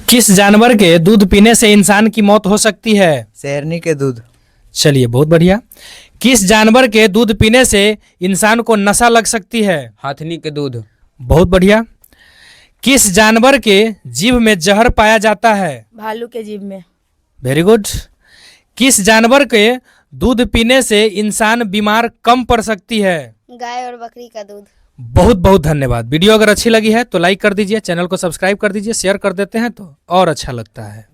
किस जानवर के दूध पीने से इंसान की मौत हो सकती है? शेरनी के दूध। चलिए, बहुत बढ़िया। किस जानवर के दूध पीने से इंसान को नशा लग सकती है? हाथनी के दूध। बहुत बढ़िया। किस जानवर के जीभ में जहर पाया जाता है? भालू के जीभ में। Very good. किस जानवर के दूध पीने से इंसान बीमार कम पड़ सकती है? गाय और बकरी का दूध। बहुत बहुत धन्यवाद। वीडियो अगर अच्छी लगी है तो लाइक कर दीजिए, चैनल को सब्सक्राइब कर दीजिए, शेयर कर देते हैं तो और अच्छा लगता है।